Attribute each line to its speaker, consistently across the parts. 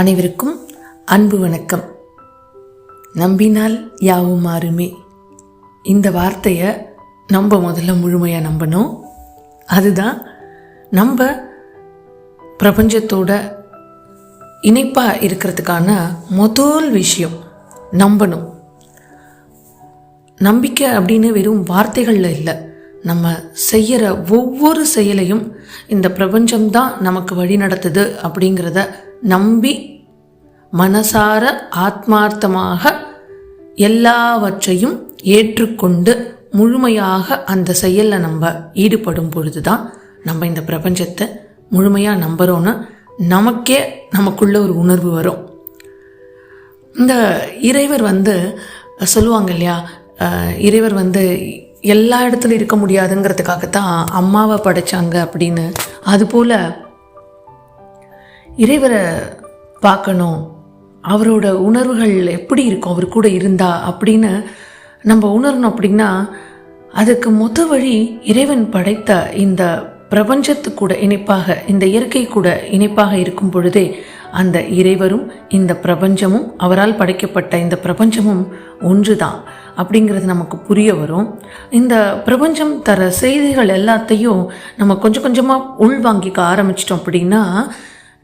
Speaker 1: அனைவருக்கும் அன்பு வணக்கம். நம்பினால் யாவும் மாறுமே. இந்த வார்த்தையை நம்ம முதல்ல முழுமையாக நம்பணும். அதுதான் நம்ம பிரபஞ்சத்தோட இணைப்பாக இருக்கிறதுக்கான முதல் விஷயம். நம்பணும். நம்பிக்கை அப்படின்னு வெறும் வார்த்தைகளில் இல்லை, நம்ம செய்கிற ஒவ்வொரு செயலையும் இந்த பிரபஞ்சம்தான் நமக்கு வழி நடத்துது அப்படிங்கிறத நம்பி மனசார ஆத்மார்த்தமாக எல்லாவற்றையும் ஏற்றுக்கொண்டு முழுமையாக அந்த செயலில் நம்ம ஈடுபடும் பொழுது தான் நம்ம இந்த பிரபஞ்சத்தை முழுமையாக நம்புகிறோன்னு நமக்கே நமக்குள்ள ஒரு உணர்வு வரும். இந்த இறைவர் சொல்லுவாங்க இல்லையா, இறைவர் எல்லா இடத்துலையும் இருக்க முடியாதுங்கிறதுக்காகத்தான் அம்மாவை படைச்சாங்க அப்படின்னு. அதுபோல் இறைவரை பார்க்கணும், அவரோட உணர்வுகள் எப்படி இருக்கும் அவர் கூட இருந்தா அப்படின்னு நம்ம உணரணும். அப்படின்னா அதுக்கு மொத்த வழி இறைவன் படைத்த இந்த பிரபஞ்சத்து கூட இணைப்பாக, இந்த இயற்கை கூட இணைப்பாக இருக்கும் பொழுதே அந்த இறைவரும் இந்த பிரபஞ்சமும், அவரால் படைக்கப்பட்ட இந்த பிரபஞ்சமும் ஒன்று தான் அப்படிங்கிறது நமக்கு புரிய வரும். இந்த பிரபஞ்சம் தர செய்திகள் எல்லாத்தையும் நம்ம கொஞ்சம் கொஞ்சமாக உள்வாங்கிக்க ஆரம்பிச்சிட்டோம் அப்படின்னா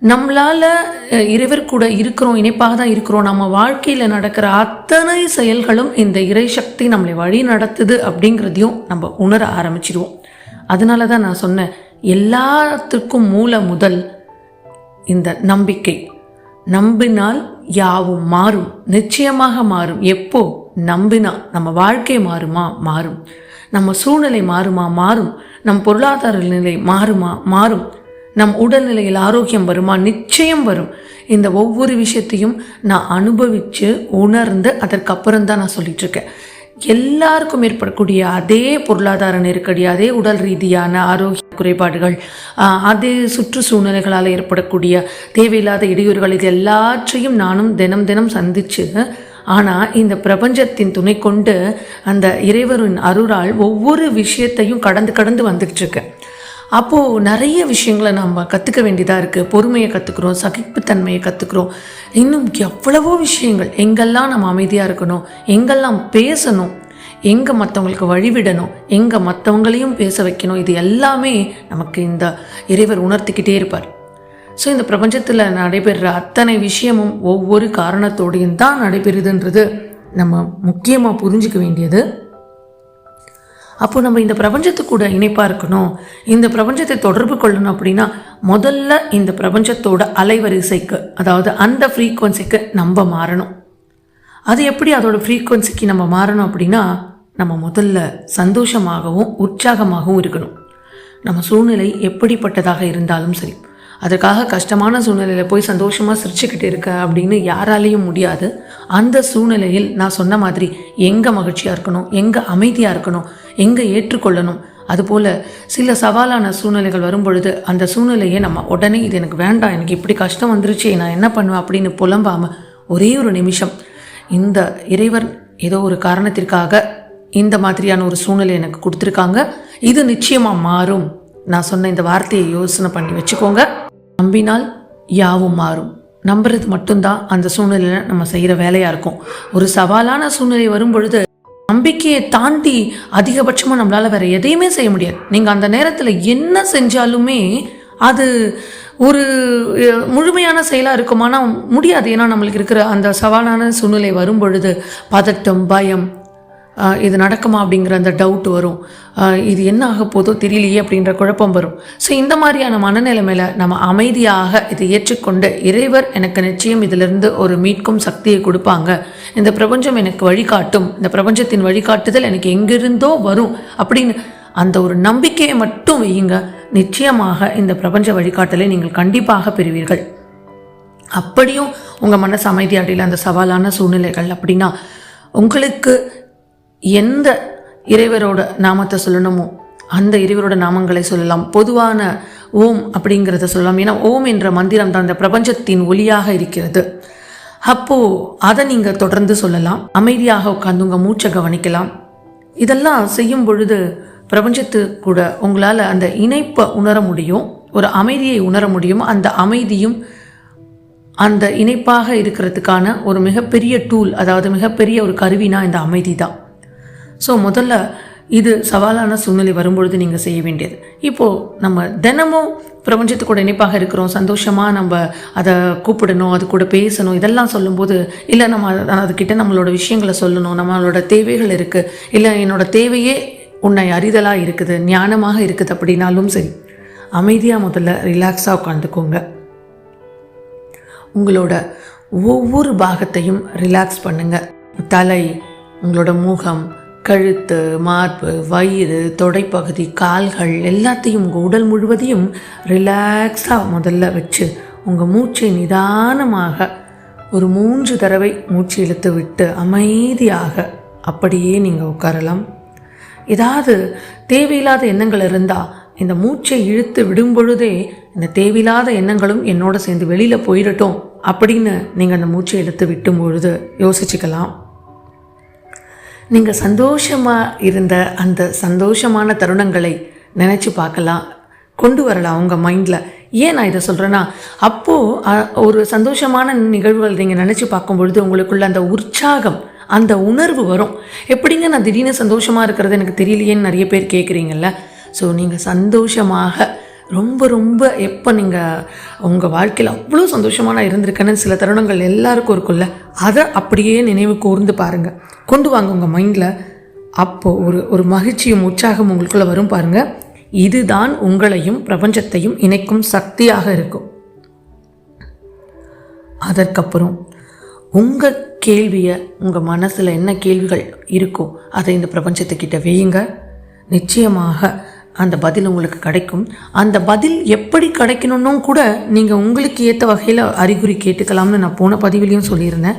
Speaker 1: நம்மளால் இறைவர் கூட இருக்கிறோம், இணைப்பாக தான் இருக்கிறோம். நம்ம வாழ்க்கையில் நடக்கிற அத்தனை செயல்களும் இந்த இறை சக்தி நம்மளை வழி நடத்துது அப்படிங்கிறதையும் நம்ம உணர ஆரம்பிச்சிடுவோம். அதனால தான் நான் சொன்னேன், எல்லாத்துக்கும் மூல முதல் இந்த நம்பிக்கை. நம்பினால் யாவும் மாறும், நிச்சயமாக மாறும். எப்போ நம்பினா நம்ம வாழ்க்கை மாறுமா? மாறும். நம்ம சூழ்நிலை மாறுமா? மாறும். நம் பொருளாதார நிலை மாறுமா? மாறும். நம் உடல்நிலையில் ஆரோக்கியம் வருமா? நிச்சயம் வரும். இந்த ஒவ்வொரு விஷயத்தையும் நான் அனுபவித்து உணர்ந்து அதற்கப்புறம் தான் நான் சொல்லிட்டு இருக்கேன். எல்லாருக்கும் ஏற்படக்கூடிய அதே பொருளாதார நெருக்கடி, அதே உடல் ரீதியான ஆரோக்கிய குறைபாடுகள், அதே சுற்றுச்சூழ்நிலைகளால் ஏற்படக்கூடிய தேவையில்லாத இடையூறுகள், இது எல்லாற்றையும் நானும் தினம் தினம் சந்திச்சு, ஆனால் இந்த பிரபஞ்சத்தின் துணை கொண்டு அந்த இறைவரின் அருளால் ஒவ்வொரு விஷயத்தையும் கடந்து வந்துக்கிட்டு இருக்கேன். அப்போது நிறைய விஷயங்களை நம்ம கற்றுக்க வேண்டியதாக இருக்குது. பொறுமையை கற்றுக்குறோம், சகிப்புத்தன்மையை கற்றுக்குறோம், இன்னும் எவ்வளவோ விஷயங்கள். எங்கெல்லாம் நம்ம அமைதியாக இருக்கணும், எங்கெல்லாம் பேசணும், எங்கே மற்றவங்களுக்கு வழிவிடணும், எங்கே மற்றவங்களையும் பேச வைக்கணும், இது எல்லாமே நமக்கு இந்த இறைவர் உணர்த்திக்கிட்டே இருப்பார். ஸோ இந்த பிரபஞ்சத்தில் நடைபெறுற அத்தனை விஷயமும் ஒவ்வொரு காரணத்தோடையும் தான் நடைபெறுதுன்றது நம்ம முக்கியமாக புரிஞ்சிக்க வேண்டியது. அப்போ நம்ம இந்த பிரபஞ்சத்துக்கு கூட இணைப்பாக இருக்கணும், இந்த பிரபஞ்சத்தை தொடர்பு கொள்ளணும் அப்படின்னா முதல்ல இந்த பிரபஞ்சத்தோட அலைவரிசைக்கு, அதாவது அந்த ஃப்ரீக்குவன்சிக்கு நம்ம மாறணும். அது எப்படி அதோட ஃப்ரீக்குவன்சிக்கு நம்ம மாறணும் அப்படின்னா நம்ம முதல்ல சந்தோஷமாகவும் உற்சாகமாகவும் இருக்கணும். நம்ம சூழ்நிலை எப்படிப்பட்டதாக இருந்தாலும் சரி, அதுக்காக கஷ்டமான சூழ்நிலையில் போய் சந்தோஷமாக சிரிச்சுக்கிட்டு இருக்க அப்படின்னு யாராலையும் முடியாது. அந்த சூழ்நிலையில் நான் சொன்ன மாதிரி எங்கே மகிழ்ச்சியாக இருக்கணும், எங்கே அமைதியாக இருக்கணும், எங்கே ஏற்றுக்கொள்ளணும். அதுபோல் சில சவாலான சூழ்நிலைகள் வரும் பொழுது அந்த சூழ்நிலையை நம்ம உடனே இது எனக்கு வேண்டாம், எனக்கு இப்படி கஷ்டம் வந்துருச்சு, நான் என்ன பண்ணுவேன் அப்படின்னு புலம்பாமல் ஒரே ஒரு நிமிஷம் இந்த இறைவர் ஏதோ ஒரு காரணத்திற்காக இந்த மாதிரியான ஒரு சூழ்நிலை எனக்கு கொடுத்துருக்காங்க, இது நிச்சயமாக மாறும். நான் சொன்ன இந்த வார்த்தையை யோசனை பண்ணி வச்சுக்கோங்க. நம்பினால் யாவும் மாறும். நம்புறது மட்டும்தான் அந்த சூழ்நிலையில் நம்ம செய்கிற வேலையாக இருக்கும். ஒரு சவாலான சூழ்நிலை வரும் பொழுது நம்பிக்கையை தாண்டி அதிகபட்சமாக நம்மளால் வேறு எதையுமே செய்ய முடியாது. நீங்கள் அந்த நேரத்தில் என்ன செஞ்சாலுமே அது ஒரு முழுமையான செயலாக இருக்குமானா முடியாது. ஏன்னா நம்மளுக்கு இருக்கிற அந்த சவாலான சூழ்நிலை வரும் பொழுது பதட்டம், பயம், இது நடக்குமா அப்படிங்கிற அந்த டவுட் வரும், இது என்ன ஆக போதோ தெரியலையே அப்படின்ற குழப்பம் வரும். ஸோ இந்த மாதிரியான மனநிலைமையில் நம்ம அமைதியாக இதை ஏற்றுக்கொண்டு இறைவர் எனக்கு நிச்சயம் இதிலிருந்து ஒரு மீட்கும் சக்தியை கொடுப்பாங்க, இந்த பிரபஞ்சம் எனக்கு வழிகாட்டும், இந்த பிரபஞ்சத்தின் வழிகாட்டுதல் எனக்கு எங்கிருந்தோ வரும் அப்படின்னு அந்த ஒரு நம்பிக்கையை மட்டும் வையுங்க. நிச்சயமாக இந்த பிரபஞ்ச வழிகாட்டலை நீங்கள் கண்டிப்பாக பெறுவீர்கள். அப்படியும் உங்கள் மனசு அமைதியாடையில் அந்த சவாலான சூழ்நிலைகள் அப்படின்னா உங்களுக்கு எந்த இறைவரோட நாமத்தை சொல்லணுமோ அந்த இறைவரோட நாமங்களை சொல்லலாம். பொதுவான ஓம் அப்படிங்கிறத சொல்லலாம். ஏன்னா ஓம் என்ற மந்திரம் தான் இந்த பிரபஞ்சத்தின் ஒளியாக இருக்கிறது. அப்போது அதை நீங்கள் தொடர்ந்து சொல்லலாம். அமைதியாக உட்காந்து உங்கள் மூச்சை கவனிக்கலாம். இதெல்லாம் செய்யும் பொழுது பிரபஞ்சத்து கூட உங்களால் அந்த இணைப்பை உணர முடியும், ஒரு அமைதியை உணர முடியும். அந்த அமைதியும் அந்த இணைப்பாக இருக்கிறதுக்கான ஒரு மிகப்பெரிய டூல், அதாவது மிகப்பெரிய ஒரு கருவினா இந்த அமைதி தான். ஸோ முதல்ல இது சவாலான சூழ்நிலை வரும்பொழுது நீங்கள் செய்ய வேண்டியது. இப்போது நம்ம தினமும் பிரபஞ்சத்து கூட இணைப்பாக இருக்கிறோம், சந்தோஷமாக நம்ம அதை கூப்பிடணும், அது கூட பேசணும், இதெல்லாம் சொல்லும்போது, இல்லை நம்ம அதுக்கிட்ட நம்மளோட விஷயங்களை சொல்லணும், நம்மளோட தேவைகள் இருக்குது, இல்லை என்னோட தேவையே உன்னை அறிதலாக இருக்குது, ஞானமாக இருக்குது அப்படின்னாலும் சரி, அமைதியாக முதல்ல ரிலாக்ஸாக உட்காந்துக்கோங்க. உங்களோட ஒவ்வொரு பாகத்தையும் ரிலாக்ஸ் பண்ணுங்கள். தலை, உங்களோட முகம், கழுத்து, மார்பு, வயிறு, தொடைப்பகுதி, கால்கள் எல்லாத்தையும் உங்கள் உடல் முழுவதையும் ரிலாக்ஸாக முதல்ல வச்சு உங்கள் மூச்சை நிதானமாக ஒரு 3 தடவை மூச்சு இழுத்து விட்டு அமைதியாக அப்படியே நீங்கள் உட்காரலாம். ஏதாவது தேவையில்லாத எண்ணங்கள் இருந்தால் இந்த மூச்சை இழுத்து விடும் பொழுதே இந்த தேவையில்லாத எண்ணங்களும் என்னோட சேர்ந்து வெளியில் போயிடட்டும் அப்படின்னு நீங்கள் அந்த மூச்சை இழுத்து விட்டும் பொழுது யோசிச்சுக்கலாம். நீங்கள் சந்தோஷமாக இருந்த அந்த சந்தோஷமான தருணங்களை நினச்சி பார்க்கலாம், கொண்டு வரலாம் உங்கள் மைண்டில். ஏன் நான் இதை சொல்கிறேன்னா, அப்போது ஒரு சந்தோஷமான நிகழ்வுகள் நீங்கள் நினச்சி பார்க்கும் பொழுது உங்களுக்குள்ள அந்த உற்சாகம், அந்த உணர்வு வரும். எப்படிங்க நான் திடீர்னு சந்தோஷமாக இருக்கிறது எனக்கு தெரியலையேன்னு நிறைய பேர் கேட்குறீங்கல்ல. ஸோ நீங்கள் சந்தோஷமாக ரொம்ப ரொம்ப எப்போ நீங்கள் உங்கள் வாழ்க்கையில் அவ்வளோ சந்தோஷமாக நான் இருந்திருக்கேன்னு சில தருணங்கள் எல்லாருக்கும் இருக்குல்ல, அதை அப்படியே நினைவு கூர்ந்து பாருங்கள், கொண்டு வாங்க உங்கள் மைண்டில். அப்போது ஒரு மகிழ்ச்சியும் உற்சாகம் உங்களுக்குள்ளே வரும் பாருங்கள். இதுதான் உங்களையும் பிரபஞ்சத்தையும் இணைக்கும் சக்தியாக இருக்கும். அதற்கப்புறம் உங்கள் கேள்வியை, உங்கள் மனசில் என்ன கேள்விகள் இருக்கோ அதை இந்த பிரபஞ்சத்துக்கிட்ட வையுங்க. நிச்சயமாக அந்த பதில் உங்களுக்கு கிடைக்கும். அந்த பதில் எப்படி கிடைக்கணும்னும் கூட நீங்கள் உங்களுக்கு ஏற்ற வகையில் அறிகுறி கேட்டுக்கலாம்னு நான் போன பதிவிலையும் சொல்லியிருந்தேன்.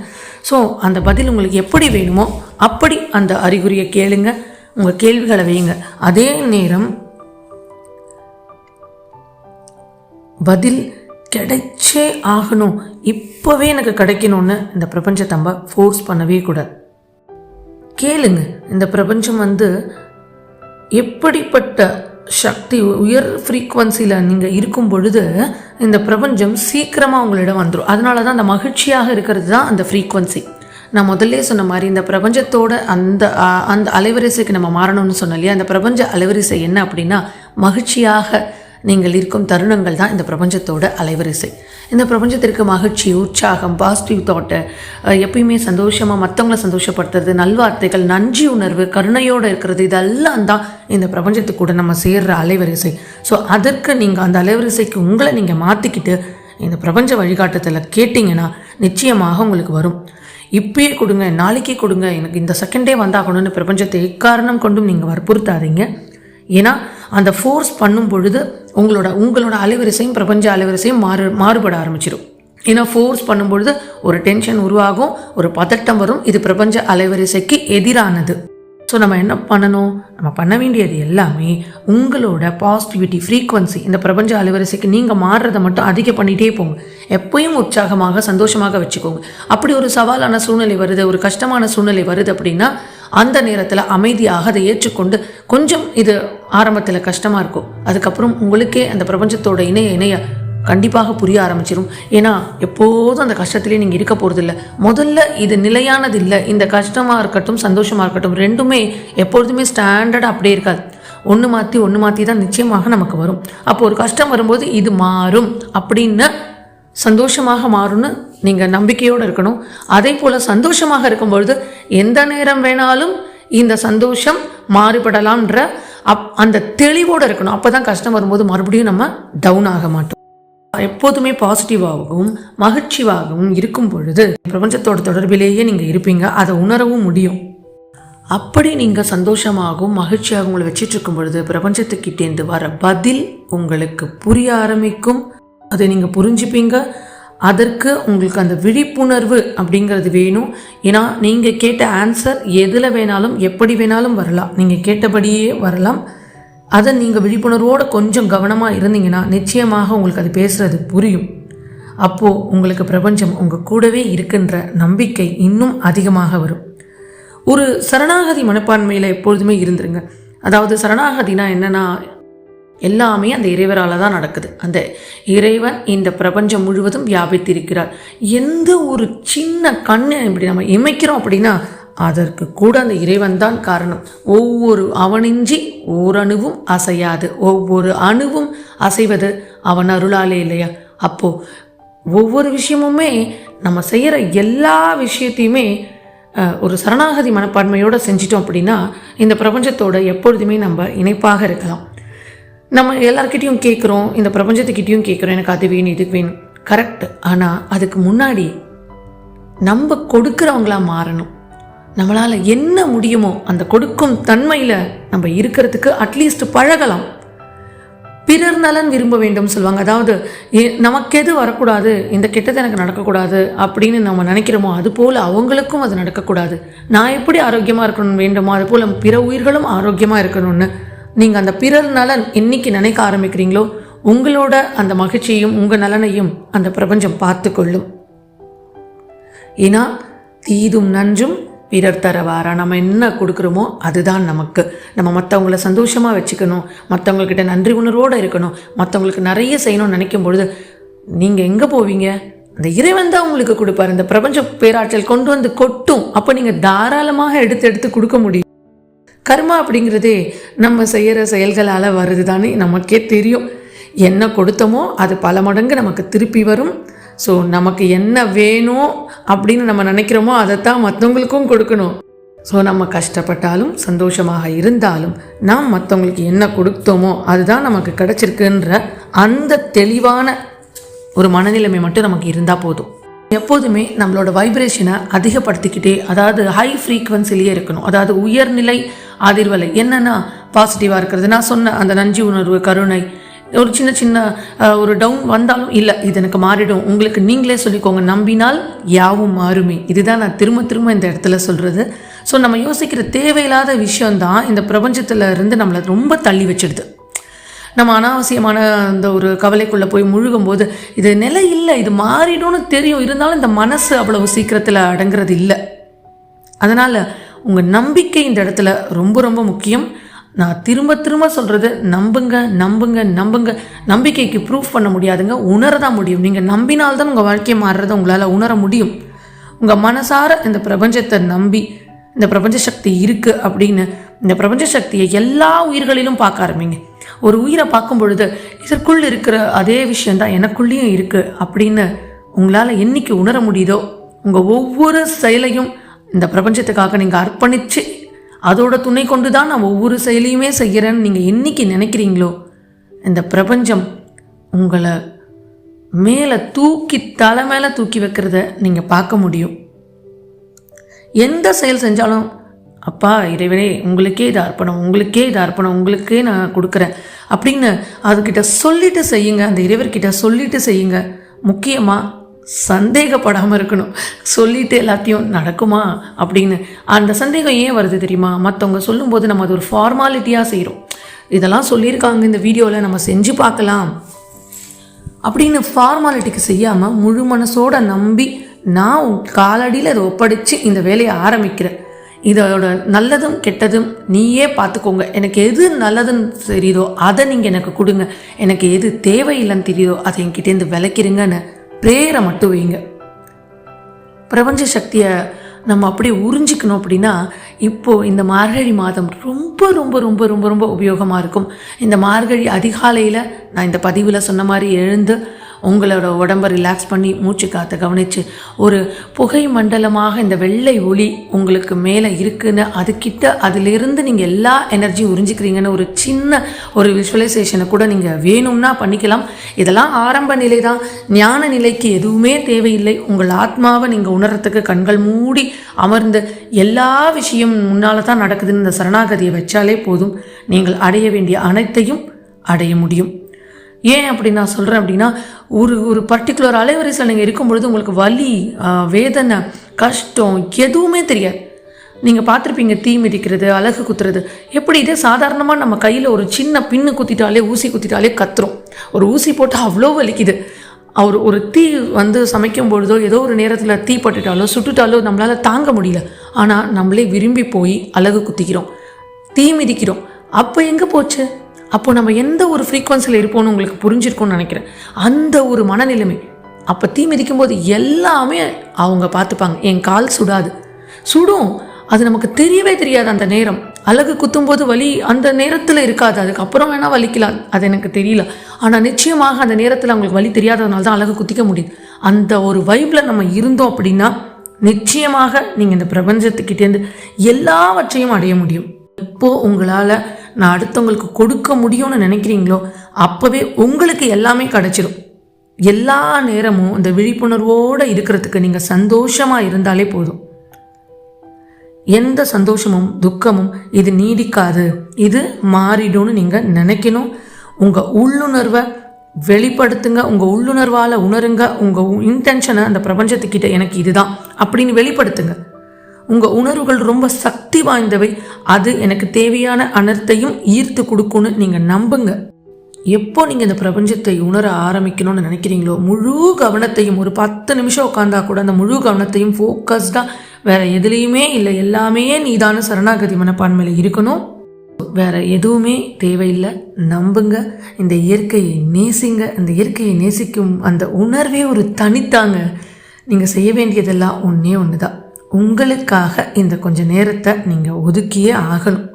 Speaker 1: ஸோ அந்த பதில் உங்களுக்கு எப்படி வேணுமோ அப்படி அந்த அறிகுறியை கேளுங்க, உங்கள் கேள்விகளை வையுங்க. அதே நேரம் பதில் கிடைச்சே ஆகணும், இப்போவே எனக்கு கிடைக்கணும்னு இந்த பிரபஞ்சத்தை நம்ம ஃபோர்ஸ் பண்ணவே கூடாது. கேளுங்க. இந்த பிரபஞ்சம் எப்படிப்பட்ட சக்தி, உயர் ஃப்ரீக்குவன்சியில் நீங்கள் இருக்கும் பொழுது இந்த பிரபஞ்சம் சீக்கிரமாக உங்களிடம் வந்துடும். அதனால தான் அந்த மகிழ்ச்சியாக இருக்கிறது தான் அந்த ஃப்ரீக்குவன்சி. நான் முதல்ல சொன்ன மாதிரி இந்த பிரபஞ்சத்தோட அந்த அலைவரிசைக்கு நம்ம மாறணும்னு சொன்னோம் இல்லையா. அந்த பிரபஞ்ச அலைவரிசை என்ன அப்படின்னா, மகிழ்ச்சியாக நீங்கள் இருக்கும் தருணங்கள் தான் இந்த பிரபஞ்சத்தோட அலைவரிசை. இந்த பிரபஞ்சத்திற்கு மகிழ்ச்சி, உற்சாகம், பாசிட்டிவ் தாட்டு, எப்பயுமே சந்தோஷமாக மற்றவங்களை சந்தோஷப்படுத்துறது, நல்வார்த்தைகள், நன்றி உணர்வு, கருணையோடு இருக்கிறது, இதெல்லாம் தான் இந்த பிரபஞ்சத்துக்கு கூட நம்ம சேர்கிற அலைவரிசை. ஸோ அதற்கு நீங்கள் அந்த அலைவரிசைக்கு உங்களை நீங்கள் மாற்றிக்கிட்டு இந்த பிரபஞ்ச வழிகாட்டுதலை கேட்டிங்கன்னா நிச்சயமாக உங்களுக்கு வரும். இப்பயே கொடுங்க, நாளைக்கே கொடுங்க, எனக்கு இந்த செகண்டே வந்தாகணும்னு பிரபஞ்சத்தை எக்காரணம் கொண்டும் நீங்கள் வற்புறுத்தாதீங்க. ஏன்னா அந்த ஃபோர்ஸ் பண்ணும் பொழுது உங்களோட அலைவரிசையும் பிரபஞ்ச அலைவரிசையும் மாறுபட ஆரம்பிச்சிடும். ஏன்னா ஃபோர்ஸ் பண்ணும்பொழுது ஒரு டென்ஷன் உருவாகும், ஒரு பதட்டம் வரும். இது பிரபஞ்ச அலைவரிசைக்கு எதிரானது. ஸோ நம்ம என்ன பண்ணணும், நம்ம பண்ண வேண்டியது எல்லாமே உங்களோட பாசிட்டிவிட்டி ஃப்ரீக்குவன்சி, இந்த பிரபஞ்ச அலைவரிசைக்கு நீங்கள் மாறுறதை மட்டும் அதிக பண்ணிகிட்டே போங்க. எப்பயும் உற்சாகமாக சந்தோஷமாக வச்சுக்கோங்க. அப்படி ஒரு சவாலான சூழ்நிலை வருது, ஒரு கஷ்டமான சூழ்நிலை வருது அப்படின்னா அந்த நேரத்தில் அமைதியாக அதை ஏற்றுக்கொண்டு, கொஞ்சம் இது ஆரம்பத்தில் கஷ்டமாக இருக்கும், அதுக்கப்புறம் உங்களுக்கே அந்த பிரபஞ்சத்தோட இணைய கண்டிப்பாக புரிய ஆரம்பிச்சிடும். ஏன்னா எப்போதும் அந்த கஷ்டத்திலே நீங்கள் இருக்க போகிறதில்ல. முதல்ல இது நிலையானது இல்லை. இந்த கஷ்டமாக இருக்கட்டும் சந்தோஷமாக இருக்கட்டும் ரெண்டுமே எப்பொழுதுமே ஸ்டாண்டர்டாக அப்படியே இருக்காது. ஒன்று மாற்றி தான் நிச்சயமாக நமக்கு வரும். அப்போ ஒரு கஷ்டம் வரும்போது இது மாறும் அப்படின்னு சந்தோஷமாக மாறும்னு நீங்கள் நம்பிக்கையோடு இருக்கணும். அதே போல் சந்தோஷமாக இருக்கும்பொழுது எந்த நேரம் வேணாலும் இந்த சந்தோஷம் மாறுபடலாம்ன்ற அந்த தெளிவோடு இருக்கணும். அப்போ தான் கஷ்டம் வரும்போது மறுபடியும் நம்ம டவுன் ஆக மாட்டோம். எப்போதுமே பாசிட்டிவாகவும் மகிழ்ச்சியாகவும் இருக்கும் பொழுது பிரபஞ்சத்தோட தொடர்பிலேயே நீங்கள் இருப்பீங்க, அதை உணரவும் முடியும். அப்படி நீங்கள் சந்தோஷமாகவும் மகிழ்ச்சியாகவும் உங்களை வச்சிட்டு இருக்கும் பொழுது பிரபஞ்சத்துக்கிட்டேருந்து வர பதில் உங்களுக்கு புரிய ஆரம்பிக்கும். அதை நீங்கள் புரிஞ்சுப்பீங்க. அதற்கு உங்களுக்கு அந்த விழிப்புணர்வு அப்படிங்கிறது வேணும். ஏன்னா நீங்கள் கேட்ட ஆன்சர் எதில் வேணாலும் எப்படி வேணாலும் வரலாம், நீங்கள் கேட்டபடியே வரலாம். அதை நீங்கள் விழிப்புணர்வோடு கொஞ்சம் கவனமாக இருந்தீங்கன்னா நிச்சயமாக உங்களுக்கு அது பேசுகிறது புரியும். அப்போது உங்களுக்கு பிரபஞ்சம் உங்கள் கூடவே இருக்கின்ற நம்பிக்கை இன்னும் அதிகமாக வரும். ஒரு சரணாகதி மனப்பான்மையில் எப்பொழுதுமே இருந்துருங்க. அதாவது சரணாகதினா என்னென்னா, எல்லாமே அந்த இறைவரால் தான் நடக்குது. அந்த இறைவன் இந்த பிரபஞ்சம் முழுவதும் வியாபித்திருக்கிறார். எந்த ஒரு சின்ன கண்ணை இப்படி நம்ம இமைக்கிறோம் அப்படின்னா அதற்கு கூட அந்த இறைவன் தான் காரணம். ஒவ்வொரு அவனின்றி ஓரணுவும் அசையாது, ஒவ்வொரு அணுவும் அசைவது அவன் அருளாலே இல்லையா? அப்போது ஒவ்வொரு விஷயமுமே நம்ம செய்கிற எல்லா விஷயத்தையுமே ஒரு சரணாகதி மனப்பான்மையோடு செஞ்சிட்டோம் அப்படின்னா இந்த பிரபஞ்சத்தோட எப்பொழுதுமே நம்ம இணைப்பாக இருக்கலாம். நம்ம எல்லார்கிட்டையும் கேட்குறோம், இந்த பிரபஞ்சத்துக்கிட்டையும் கேட்குறோம், எனக்கு அது வேணும் இதுக்கு வேணும், கரெக்ட். ஆனால் அதுக்கு முன்னாடி நம்ம கொடுக்குறவங்களா மாறணும். நம்மளால் என்ன முடியுமோ அந்த கொடுக்கும் தன்மையில் நம்ம இருக்கிறதுக்கு அட்லீஸ்ட் பழகலாம். பிறர் நலன் விரும்ப வேண்டும் சொல்லுவாங்க. அதாவது நமக்கு எது வரக்கூடாது, இந்த கெட்டது எனக்கு நடக்கக்கூடாது அப்படின்னு நம்ம நினைக்கிறோமோ அதுபோல் அவங்களுக்கும் அது நடக்கக்கூடாது. நான் எப்படி ஆரோக்கியமாக இருக்கணும் வேண்டுமோ அதுபோல் பிற உயிர்களும் ஆரோக்கியமாக இருக்கணும்னு நீங்கள் அந்த பிறர் நலன் என்னைக்கு நினைக்க ஆரம்பிக்கிறீங்களோ உங்களோட அந்த மகிழ்ச்சியையும் உங்கள் நலனையும் அந்த பிரபஞ்சம் பார்த்து கொள்ளும். ஏன்னா தீதும் நன்றும் பிறர் தரவாரா. நம்ம என்ன கொடுக்குறோமோ அதுதான் நமக்கு. நம்ம மற்றவங்கள சந்தோஷமாக வச்சுக்கணும், மற்றவங்கக்கிட்ட நன்றி உணர்வோடு இருக்கணும், மற்றவங்களுக்கு நிறைய செய்யணும்னு நினைக்கும் பொழுது நீங்கள் எங்கே போவீங்க? அந்த இறைவன் தான் உங்களுக்கு கொடுப்பார். இந்த பிரபஞ்ச பேராற்றல் கொண்டு வந்து கொட்டும். அப்போ நீங்கள் தாராளமாக எடுத்து கொடுக்க முடியும். கர்மா அப்படிங்கிறதே நம்ம செய்கிற செயல்களால் வருது தானே நமக்கே தெரியும். என்ன கொடுத்தோமோ அது பல மடங்கு நமக்கு திருப்பி வரும். ஸோ நமக்கு என்ன வேணும் அப்படின்னு நம்ம நினைக்கிறோமோ அதைத்தான் மற்றவங்களுக்கும் கொடுக்கணும். ஸோ நம்ம கஷ்டப்பட்டாலும் சந்தோஷமாக இருந்தாலும் நாம் மற்றவங்களுக்கு என்ன கொடுத்தோமோ அதுதான் நமக்கு கிடச்சிருக்குன்ற அந்த தெளிவான ஒரு மனநிலைமை மட்டும் நமக்கு இருந்தால் போதும். எப்போதுமே நம்மளோட வைப்ரேஷனை அதிகப்படுத்திக்கிட்டே, அதாவது ஹை ஃப்ரீக்வன்சிலேயே இருக்கணும். அதாவது உயர்நிலை அதிர்வலை என்னென்னா பாசிட்டிவாக இருக்கிறது. நான் சொன்ன அந்த நன்றி உணர்வு, கருணை, ஒரு சின்ன ஒரு டவுன் வந்தாலும் இல்லை இது எனக்கு மாறிடும், உங்களுக்கு நீங்களே சொல்லிக்கோங்க, நம்பினால் யாவும் மாறுமே. இதுதான் நான் திரும்ப இந்த இடத்துல சொல்கிறது. ஸோ நம்ம யோசிக்கிற தேவையில்லாத விஷயந்தான் இந்த பிரபஞ்சத்தில் இருந்து நம்மளை ரொம்ப தள்ளி வச்சிடுது. நம்ம அனாவசியமான அந்த ஒரு கவலைக்குள்ளே போய் முழுகும் போது இது நிலை இல்லை, இது மாறிடும்னு தெரியும், இருந்தாலும் இந்த மனசு அவ்வளவு சீக்கிரத்தில் அடங்கிறது இல்லை. அதனால் உங்கள் நம்பிக்கை இந்த இடத்துல ரொம்ப முக்கியம். நான் திரும்ப சொல்கிறது, நம்புங்க. நம்பிக்கைக்கு ப்ரூஃப் பண்ண முடியாதுங்க, உணரதான் முடியும். நீங்கள் நம்பினால்தான் உங்கள் வாழ்க்கையை மாறுறதை உங்களால் உணர முடியும். உங்கள் மனசார இந்த பிரபஞ்சத்தை நம்பி, இந்த பிரபஞ்ச சக்தி இருக்குது அப்படின்னு இந்த பிரபஞ்ச சக்தியை எல்லா உயிர்களிலும் பார்க்க ஆரம்பிங்க. ஒரு உயிரை பார்க்கும் பொழுது இதற்குள் இருக்கிற அதே விஷயந்தான் எனக்குள்ளேயும் இருக்குது அப்படின்னு உங்களால் என்னைக்கு உணர முடியுதோ உங்கள் ஒவ்வொரு செயலையும் இந்த பிரபஞ்சத்துக்காக நீங்கள் அர்ப்பணித்து அதோட துணை கொண்டு தான் நான் ஒவ்வொரு செயலையுமே செய்கிறேன்னு நீங்கள் என்னைக்கு நினைக்கிறீங்களோ இந்த பிரபஞ்சம் உங்களை மேலே தலை மேலே தூக்கி வைக்கிறத நீங்கள் பார்க்க முடியும். எந்த செயல் செஞ்சாலும் அப்பா இறைவனே உங்களுக்கே இது அர்ப்பணம், உங்களுக்கே நான் கொடுக்குறேன் அப்படின்னு அதுக்கிட்ட சொல்லிட்டு செய்யுங்க. அந்த இறைவர்கிட்ட சொல்லிட்டு செய்யுங்க. முக்கியமாக சந்தேகப்படாமல் இருக்கணும். சொல்லிட்டு எல்லாத்தையும் நடக்குமா அப்படின்னு. அந்த சந்தேகம் ஏன் வருது தெரியுமா? மற்றவங்க சொல்லும்போது நம்ம அது ஒரு ஃபார்மாலிட்டியாக செய்கிறோம். இதெல்லாம் சொல்லியிருக்காங்க இந்த வீடியோவில், நம்ம செஞ்சு பார்க்கலாம் அப்படின்னு ஃபார்மாலிட்டிக்கு செய்யாமல் முழு மனசோட நம்பி நான் காலடியில் அதை ஒப்படைச்சு இந்த வேலையை ஆரம்பிக்கிறேன். இதோட நல்லதும் கெட்டதும் நீயே பார்த்துக்கோங்க. எனக்கு எது நல்லதுன்னு தெரியுதோ அதை நீங்கள் எனக்கு கொடுங்க. எனக்கு எது தேவையில்லைன்னு தெரியுதோ அதை என்கிட்டேருந்து விளக்கிடுங்கன்னு பிரேயரை மட்டும் வைங்க. பிரபஞ்ச சக்தியை நம்ம அப்படியே உறிஞ்சிக்கணும் அப்படின்னா இப்போது இந்த மார்கழி மாதம் ரொம்ப ரொம்ப ரொம்ப ரொம்ப ரொம்ப உபயோகமாக இருக்கும். இந்த மார்கழி அதிகாலையில் நான் இந்த பதிவில் சொன்ன மாதிரி எழுந்து உங்களோட உடம்பை ரிலாக்ஸ் பண்ணி மூச்சு காற்றை கவனித்து ஒரு புகை மண்டலமாக இந்த வெள்ளை ஒளி உங்களுக்கு மேலே இருக்குன்னு அதுக்கிட்ட அதிலிருந்து நீங்கள் எல்லா எனர்ஜியும் உறிஞ்சிக்கிறீங்கன்னு ஒரு சின்ன ஒரு விஷுவலைசேஷனை கூட நீங்கள் வேணும்னா பண்ணிக்கலாம். இதெல்லாம் ஆரம்ப நிலை தான், ஞான நிலைக்கு எதுவுமே தேவையில்லை. உங்கள் ஆத்மாவை நீங்கள் உணர்றதுக்கு கண்கள் மூடி அமர்ந்து எல்லா விஷயம் முன்னால் தான் நடக்குதுன்னு இந்த சரணாகதியை வச்சாலே போதும். நீங்கள் அடைய வேண்டிய அனைத்தையும் அடைய முடியும். ஏன் அப்படி நான் சொல்கிறேன் அப்படின்னா ஒரு பர்டிகுலர் அலைவரிசையில் நீங்கள் இருக்கும் பொழுது உங்களுக்கு வலி, வேதனை, கஷ்டம் எதுவுமே தெரியாது. நீங்கள் பார்த்துருப்பீங்க தீ மிதிக்கிறது, அலகு குத்துறது. எப்படி இதே சாதாரணமாக நம்ம கையில் ஒரு சின்ன பின்னு குத்திட்டாலே, ஊசி குத்திட்டாலே கத்துறோம். ஒரு ஊசி போட்டு அவ்வளோ வலிக்குது. ஒரு தீ சமைக்கும் பொழுதோ ஏதோ ஒரு நேரத்தில் தீ பட்டுட்டாலோ சுட்டுட்டாலோ நம்மளால் தாங்க முடியல. ஆனால் நம்மளே விரும்பி போய் அலகு குத்திக்கிறோம், தீ மிதிக்கிறோம். அப்போ எங்கே போச்சு? அப்போ நம்ம எந்த ஒரு ஃப்ரீக்வன்சியில் இருப்போம்னு உங்களுக்கு புரிஞ்சிருக்கும்னு நினைக்கிறேன். அந்த ஒரு மனநிலைமை. அப்போ தீ மிதிக்கும் போது எல்லாமே அவங்க பார்த்துப்பாங்க. என் கால் சுடாது, சுடும், அது நமக்கு தெரியவே தெரியாது. அந்த நேரம் அலகு குத்தும்போது வலி அந்த நேரத்தில் இருக்காது, அதுக்கப்புறம் வேணால் வலிக்கலாம், அது எனக்கு தெரியல. ஆனால் நிச்சயமாக அந்த நேரத்தில் அவங்களுக்கு வலி தெரியாததுனால தான் அலகு குத்திக்க முடியுது. அந்த ஒரு வைப்பில் நம்ம இருந்தோம் அப்படின்னா நிச்சயமாக நீங்கள் இந்த பிரபஞ்சத்துக்கிட்டேருந்து எல்லாவற்றையும் அடைய முடியும். எப்போது உங்களால் நான் அடுத்தவங்களுக்கு கொடுக்க முடியும்னு நினைக்கிறீங்களோ அப்போவே உங்களுக்கு எல்லாமே கிடைச்சிடும். எல்லா நேரமும் இந்த விழிப்புணர்வோடு இருக்கிறதுக்கு நீங்கள் சந்தோஷமாக இருந்தாலே போதும். எந்த சந்தோஷமும் துக்கமும் இது நீடிக்காது, இது மாறிடும்னு நீங்கள் நினைக்கணும். உங்கள் உள்ளுணர்வை வெளிப்படுத்துங்க, உங்கள் உள்ளுணர்வால் உணருங்க. உங்கள் இன்டென்ஷனை அந்த பிரபஞ்சத்துக்கிட்ட எனக்கு இதுதான் அப்படின்னு வெளிப்படுத்துங்க. உங்கள் உணர்வுகள் ரொம்ப சக்தி வாய்ந்தவை, அது எனக்கு தேவையான அனர்த்தையும் ஈர்த்து கொடுக்கும்னு நீங்கள் நம்புங்க. எப்போ நீங்கள் இந்த பிரபஞ்சத்தை உணர ஆரம்பிக்கணும்னு நினைக்கிறீங்களோ முழு கவனத்தையும், ஒரு 10 நிமிஷம் உட்காந்தா கூட அந்த முழு கவனத்தையும் ஃபோக்கஸ்டாக வேற எதுலேயுமே இல்லை, எல்லாமே நீதான சரணாகதி மனப்பான்மையில் இருக்கணும். வேற எதுவுமே தேவையில்லை. நம்புங்க, இந்த இயற்கையை நேசிங்க. இந்த இயற்கையை நேசிக்கும் அந்த உணர்வே ஒரு தனித்தாங்க. நீங்கள் செய்ய வேண்டியதெல்லாம் ஒன்று தான். உங்களுக்காக இந்த கொஞ்சம் நேரத்தை நீங்கள் ஒதுக்கியே ஆகணும்.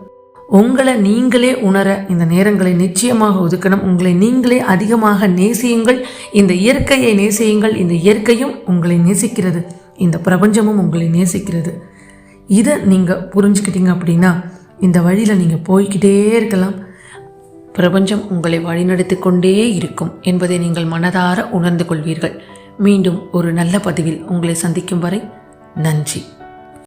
Speaker 1: உங்களை நீங்களே உணர இந்த நேரங்களை நிச்சயமாக ஒதுக்கணும். உங்களை நீங்களே அதிகமாக நேசியுங்கள். இந்த இயற்கையை நேசியுங்கள். இந்த இயற்கையும் உங்களை நேசிக்கிறது, இந்த பிரபஞ்சமும் உங்களை நேசிக்கிறது. இதை நீங்கள் புரிஞ்சுக்கிட்டீங்க அப்படின்னா இந்த வழியில் நீங்கள் போய்கிட்டே இருக்கலாம். பிரபஞ்சம் உங்களை வழிநடத்தி கொண்டே இருக்கும் என்பதை நீங்கள் மனதார உணர்ந்து கொள்வீர்கள். மீண்டும் ஒரு நல்ல பதிவில் உங்களை சந்திக்கும் வரை நன்றி.